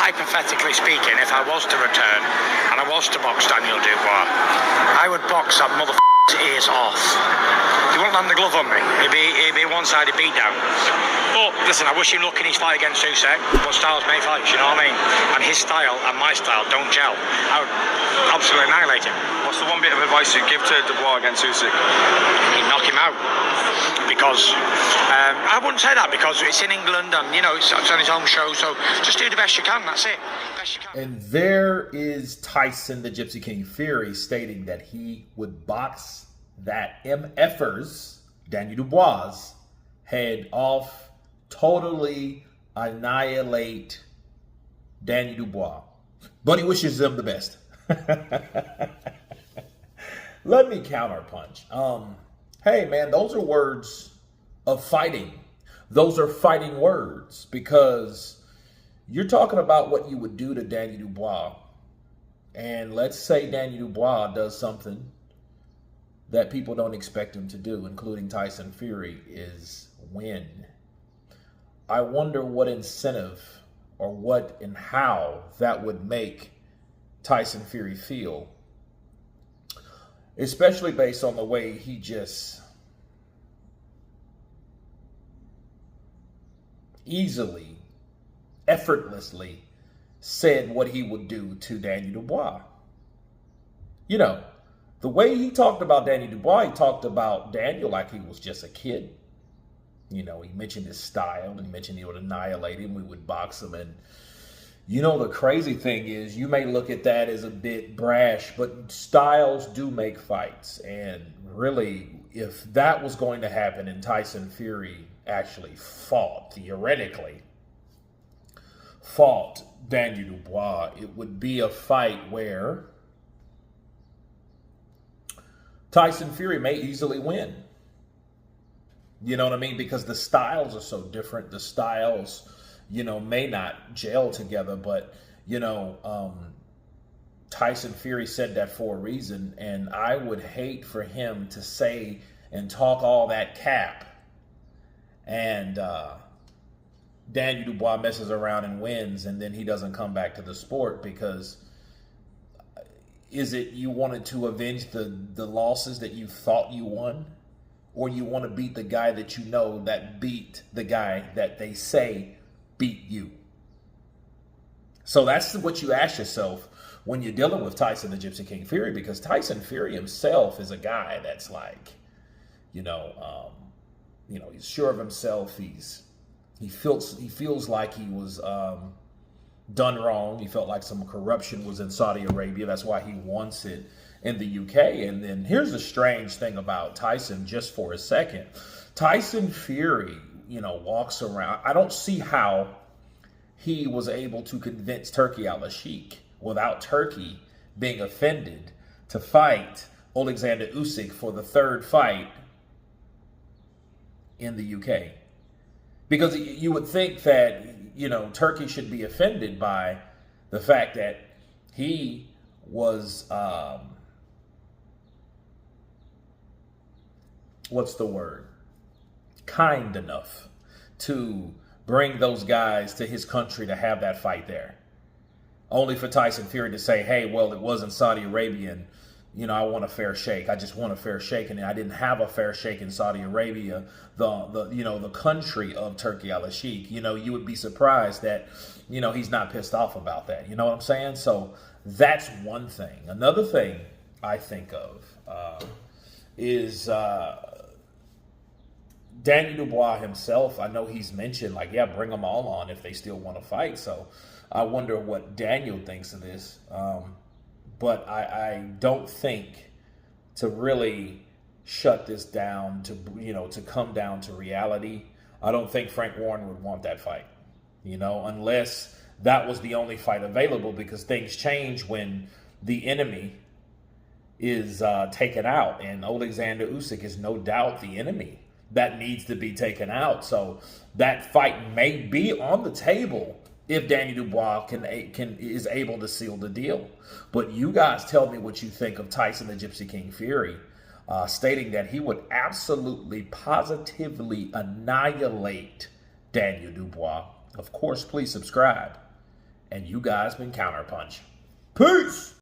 hypothetically speaking, if I was to return and I was to box Daniel Dubois, I would box that motherfucker's ears off. He won't land the glove on me. It'd be a one-sided beatdown. But listen, I wish him luck in his fight against Usyk. But styles make fights, you know what I mean? And his style and my style don't gel. I would absolutely annihilate him. What's the one bit of advice you'd give to Dubois against Usyk? He'd knock him out. Because I wouldn't say that because it's in England and you know it's on his own show, so just do the best you can. That's it. Best you can. And there is Tyson, the Gypsy King Fury, stating that he would box that MFers, Daniel Dubois, head off, totally annihilate Daniel Dubois. But he wishes them the best. Let me counterpunch. Hey, man, those are words of fighting. Those are fighting words because you're talking about what you would do to Daniel Dubois. And let's say Daniel Dubois does something that people don't expect him to do, including Tyson Fury, is win. I wonder what incentive or what and how that would make Tyson Fury feel, especially based on the way he just easily, effortlessly said what he would do to Daniel Dubois. You know, the way he talked about Daniel Dubois, he talked about Daniel like he was just a kid. You know, he mentioned his style and he mentioned he would annihilate him. We would box him. And, you know, the crazy thing is you may look at that as a bit brash, but styles do make fights. And really, if that was going to happen and Tyson Fury actually theoretically fought Daniel Dubois, it would be a fight where Tyson Fury may easily win. You know what I mean? Because the styles are so different. The styles, you know, may not gel together, but, you know, Tyson Fury said that for a reason. And I would hate for him to say and talk all that cap and Daniel Dubois messes around and wins and then he doesn't come back to the sport because is it you wanted to avenge the losses that you thought you won? Or you want to beat the guy that you know that beat the guy that they say beat you? So that's what you ask yourself when you're dealing with Tyson the Gypsy King Fury, because Tyson Fury himself is a guy that's like, he's sure of himself. He feels like he was done wrong. He felt like some corruption was in Saudi Arabia. That's why he wants it in the UK. And then here's the strange thing about Tyson, just for a second. Tyson Fury, walks around. I don't see how he was able to convince Turki Al-Sheikh without Turki being offended to fight Alexander Usyk for the third fight in the UK. Because you would think that, Turkey should be offended by the fact that he was, kind enough to bring those guys to his country to have that fight there. Only for Tyson Fury to say, hey, well, it wasn't Saudi Arabia and, I want a fair shake. I just want a fair shake. And I didn't have a fair shake in Saudi Arabia, the country of Turki Al-Sheikh. You would be surprised that, he's not pissed off about that. You know what I'm saying? So that's one thing. Another thing I think of is Daniel Dubois himself. I know he's mentioned, bring them all on if they still want to fight. So I wonder what Daniel thinks of this. But I don't think to really shut this down to come down to reality. I don't think Frank Warren would want that fight, unless that was the only fight available, because things change when the enemy is taken out. And Alexander Usyk is no doubt the enemy that needs to be taken out. So that fight may be on the table if Daniel Dubois is able to seal the deal. But you guys tell me what you think of Tyson the Gypsy King Fury, stating that he would absolutely, positively annihilate Daniel Dubois. Of course, please subscribe and you guys been Counterpunch. Peace!